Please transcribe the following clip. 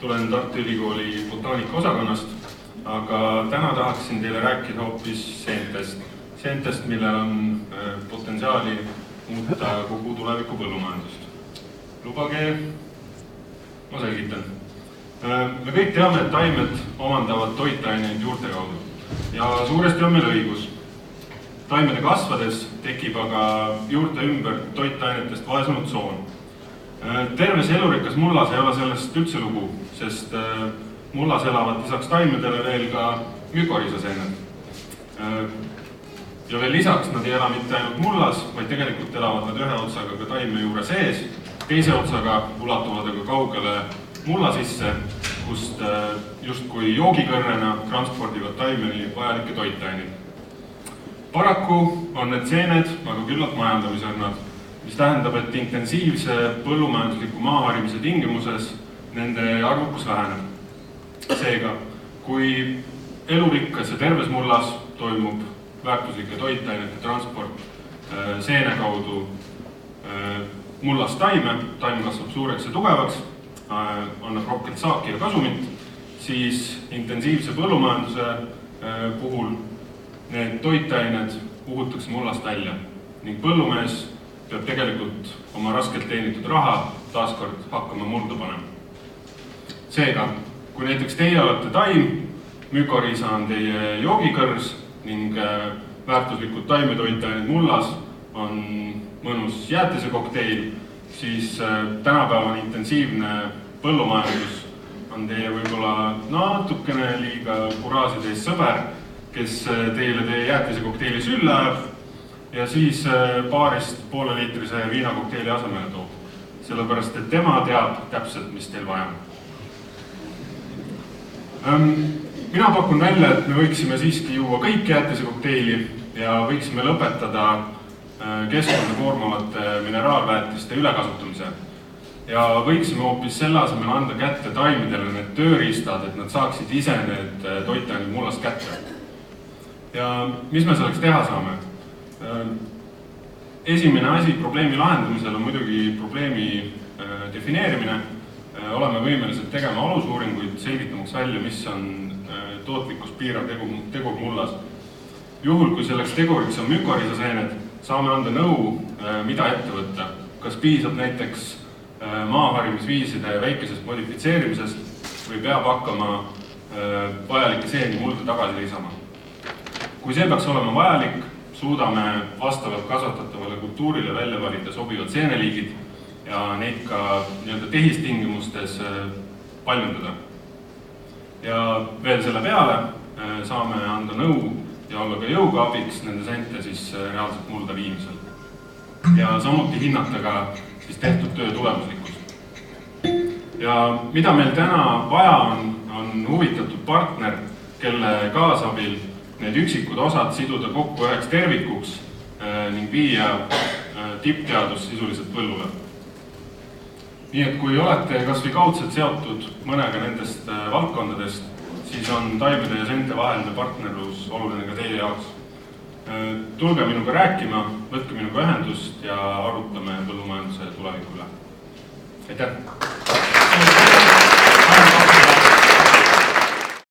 tulen Tartu Ülikooli botaanika osakonnast, aga täna tahaksin teile rääkida hoopis seentest, millel on potentsiaali muuta kogu tuleviku põllumajandust. Lubage, ma selgitan. Me kõik teame, et taimed omandavad toitaineid juurte kaudu ja suuresti on meil õigus. Taimede kasvades tekib aga juurte ümber toitainetest vaesunud tsoon. Terves elurikas mullas ei ole sellest üldse lugu, sest mullas elavad lisaks taimedele veel ka mükoriisaseened. Ja veel lisaks nad ei ela mitte ainult mullas, vaid tegelikult elavad nad ühe otsaga ka taime juure sees, teise otsaga ulatuvad aga kaugele mulla sisse, kust justkui joogikõrrena transpordivad taimeni vajalikke toitaineid. Paraku on need seened aga küllalt majandamisõrnad, mis tähendab, et intensiivse põllumajandusliku maaharimise tingimuses nende arvukus väheneb. Seega, kui elurikkas ja terves mullas toimub väärtuslike toitainete transport seene kaudu mullast taime kasvab suureks ja tugevaks, annab rohkelt saaki ja kasumit, siis intensiivse põllumajanduse puhul need toitained uhutakse mullast välja ning põllumees peab tegelikult oma raskelt teenitud raha taaskord hakkama mulda panema. Seega, kui näiteks teie olete taim, mükoriisa on teie joogikõrs ning väärtuslikud taimetoitained mullas on mõnus jäätisekokteil, siis tänapäevane intensiivne põllumajandus on teie võib-olla natukene liiga kuraažitäis sõber, kes teile teie jäätisekokteili sülle ajab ja siis paarist pooleliitrise viinakokteili asemele toob. Sellepärast, et tema teab täpselt, mis teil vaja on. Mina pakun välja, et me võiksime siiski juua kõik jäätisekokteili ja võiksime lõpetada keskkonda koormavate mineraalväetiste ülekasutamise. Ja võiksime hoopis selle asemel anda kätte taimedele need tööriistad, et nad saaksid ise need toitained mullast kätte. Ja mis me selleks teha saame? Esimene asi probleemi lahendamisel on muidugi probleemi defineerimine. Oleme võimelised tegema alusuuringuid, selgitamaks välja, mis on tootlikkust piirav tegur mullas. Juhul, kui selleks teguriks on mükoriisaseened, saame anda nõu, mida ette võtta. Kas piisab näiteks maaharimisviiside väikesest modifitseerimisest või peab hakkama vajalike seeni mulda tagasi lisama. Kui see peaks olema vajalik, suudame vastavalt kasvatatavale kultuurile välja valida sobivad seeneliigid ja neid ka tehistingimustes paljundada. Ja veel selle peale saame anda nõu ja olla ka jõuga abiks nende seente siis reaalselt mulda viimisel. Ja samuti hinnata ka siis tehtud töö tulemuslikkust. Ja mida meil täna vaja on huvitatud partner, kelle kaasabil need üksikud osad siduda kokku üheks tervikuks ning viia tippteadus sisuliselt põllule. Nii et kui olete kas või kaudselt seotud mõnega nendest valdkondadest, siis on taimede ja seente vaheline partnerlus oluline ka teie jaoks. Tulge minuga rääkima, võtke minuga ühendust ja arutame põllumajanduse tuleviku üle. Aitäh!